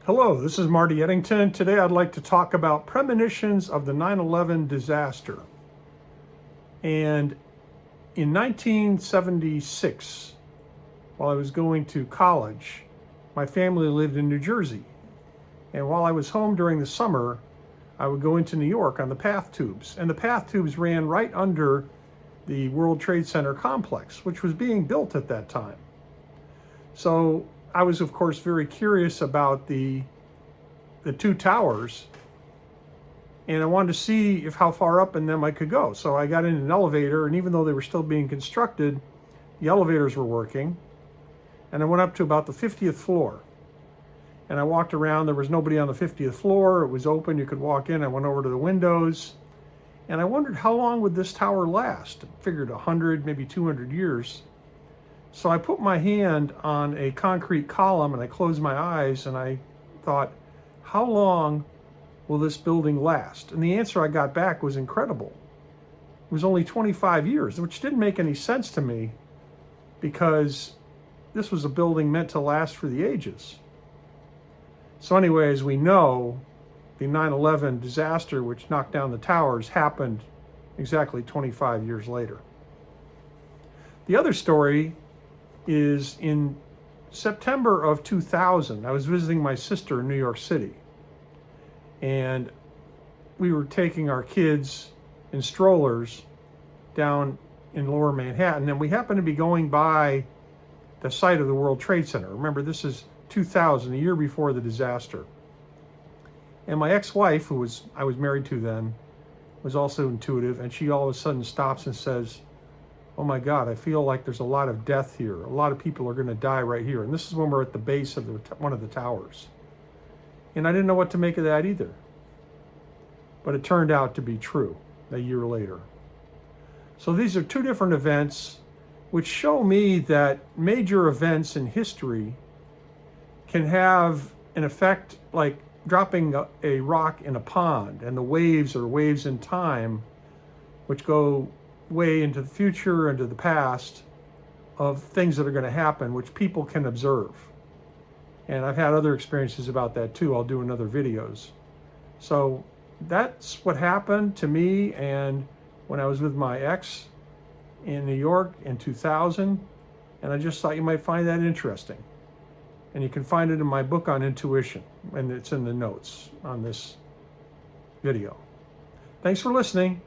Hello, this is Marty Eddington. Today I'd like to talk about premonitions of the 9/11 disaster. And in 1976, while I was going to college, my family lived in New Jersey. And while I was home during the summer, I would go into New York on the path tubes. And the path tubes ran right under the World Trade Center complex, which was being built at that time. So I was, of course, very curious about the two towers, and I wanted to see how far up in them I could go. So I got in an elevator, and even though they were still being constructed, the elevators were working. And I went up to about the 50th floor. And I walked around. There was nobody on the 50th floor. It was open. You could walk in. I went over to the windows. And I wondered, how long would this tower last? I figured 100, maybe 200 years. So I put my hand on a concrete column and I closed my eyes and I thought, how long will this building last? And the answer I got back was incredible. It was only 25 years, which didn't make any sense to me because this was a building meant to last for the ages. So anyway, as we know, the 9/11 disaster, which knocked down the towers, happened exactly 25 years later. The other story is in September of 2000. I was visiting my sister in New York City. And we were taking our kids in strollers down in lower Manhattan. And we happened to be going by the site of the World Trade Center. Remember, this is 2000, a year before the disaster. And my ex-wife, who I was married to then, was also intuitive. And she all of a sudden stops and says, "Oh my God, I feel like there's a lot of death here. A lot of people are going to die right here." And this is when we're at the base of one of the towers. And I didn't know what to make of that either. But it turned out to be true a year later. So these are two different events which show me that major events in history can have an effect like dropping a rock in a pond, and the waves are waves in time which go way into the future, into the past, of things that are going to happen, which people can observe. And I've had other experiences about that too. I'll do in other videos. So that's what happened to me, and when I was with my ex in New York in 2000, and I just thought you might find that interesting. And you can find it in my book on intuition, and it's in the notes on this video. Thanks for listening.